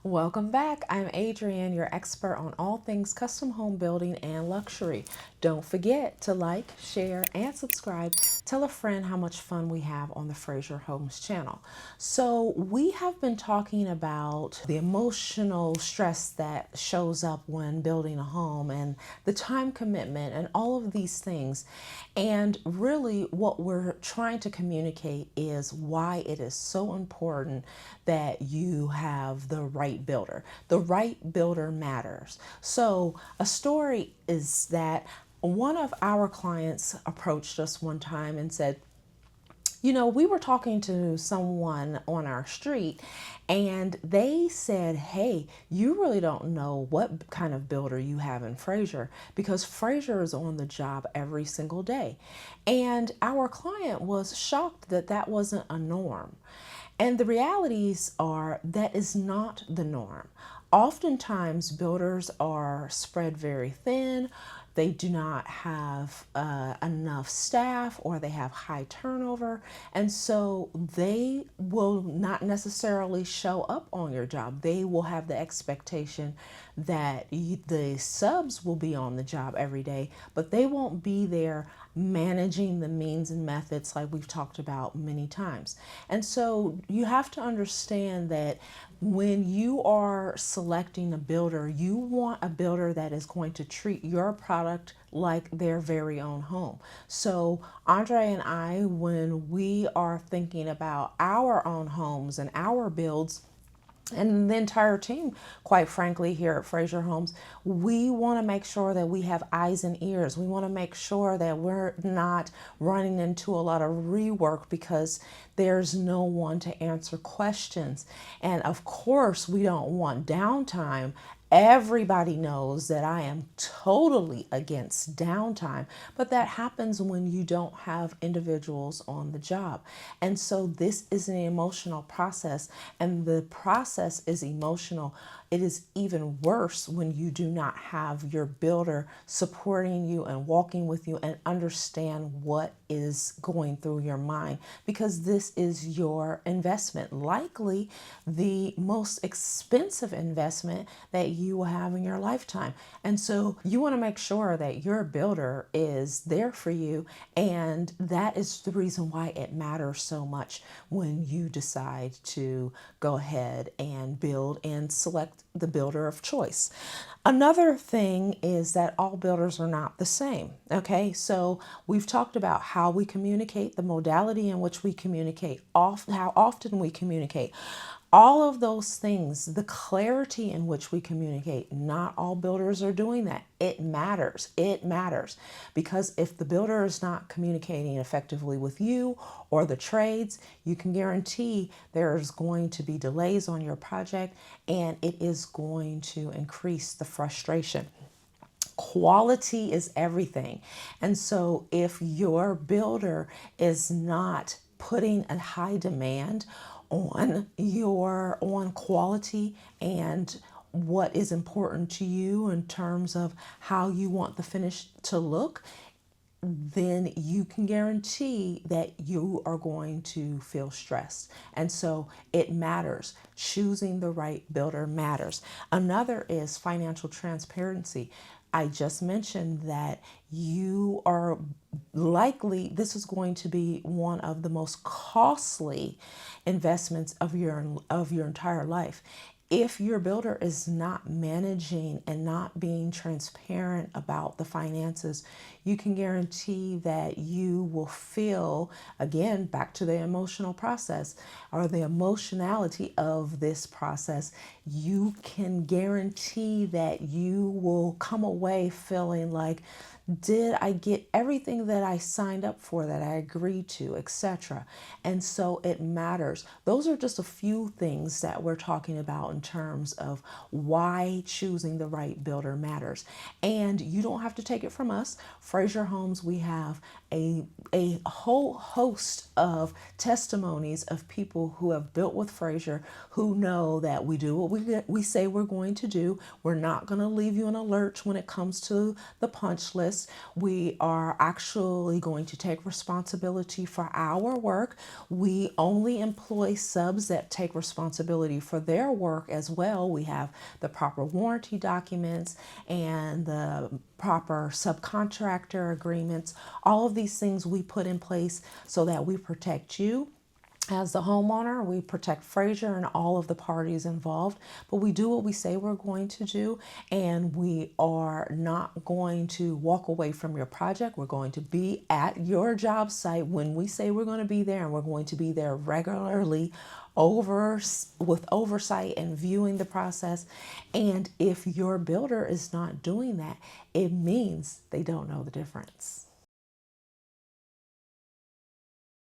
Welcome back. I'm Adrienne, your expert on all things custom home building and luxury. Don't forget to like, share, and subscribe. Tell a friend how much fun we have on the Frazier Homes channel. So we have been talking about the emotional stress that shows up when building a home and the time commitment and all of these things. And really what we're trying to communicate is why it is so important that you have the right builder. The right builder matters. So a story is that one of our clients approached us one time and said, we were talking to someone on our street and they said, hey, you really don't know what kind of builder you have in Frazier because Frazier is on the job every single day. And our client was shocked that that wasn't a norm. And the realities are that is not the norm. Oftentimes, builders are spread very thin. They do not have enough staff or they have high turnover. And so they will not necessarily show up on your job. They will have the expectation that the subs will be on the job every day, but they won't be there managing the means and methods like we've talked about many times. And so you have to understand that when you are selecting a builder, you want a builder that is going to treat your product like their very own home. So Andre and I, when we are thinking about our own homes and our builds, and the entire team, quite frankly, here at Frazier Homes, we want to make sure that we have eyes and ears. We want to make sure that we're not running into a lot of rework because there's no one to answer questions. And of course, we don't want downtime. Everybody knows that I am totally against downtime, but that happens when you don't have individuals on the job. And so this is an emotional process, and the process is emotional. It is even worse when you do not have your builder supporting you and walking with you and understand what is going through your mind, because this is your investment, likely the most expensive investment that you will have in your lifetime. And so you want to make sure that your builder is there for you. And that is the reason why it matters so much when you decide to go ahead and build and select the builder of choice. Another thing is that all builders are not the same. Okay, so we've talked about how we communicate, the modality in which we communicate, how often we communicate. All of those things, the clarity in which we communicate, not all builders are doing that. It matters. It matters because if the builder is not communicating effectively with you or the trades, you can guarantee there's going to be delays on your project and it is going to increase the frustration. Quality is everything. And so if your builder is not putting a high demand on quality and what is important to you in terms of how you want the finish to look, then you can guarantee that you are going to feel stressed. And so it matters. Choosing the right builder matters. Another is financial transparency. I just mentioned that you are likely, this is going to be one of the most costly investments of your entire life. If your builder is not managing and not being transparent about the finances, you can guarantee that you will feel, again, back to the emotional process or the emotionality of this process, you can guarantee that you will come away feeling like, did I get everything that I signed up for, that I agreed to, etc.? And so it matters. Those are just a few things that we're talking about in terms of why choosing the right builder matters. And you don't have to take it from us. Frazier Homes, we have a whole host of testimonies of people who have built with Frazier, who know that we do what we say we're going to do. We're not going to leave you in a lurch when it comes to the punch list. We are actually going to take responsibility for our work. We only employ subs that take responsibility for their work as well. We have the proper warranty documents and the proper subcontractor agreements. All of these things we put in place so that we protect you as the homeowner, we protect Frazier and all of the parties involved, but we do what we say we're going to do, and we are not going to walk away from your project. We're going to be at your job site when we say we're going to be there, and we're going to be there regularly with oversight and viewing the process. And if your builder is not doing that, it means they don't know the difference.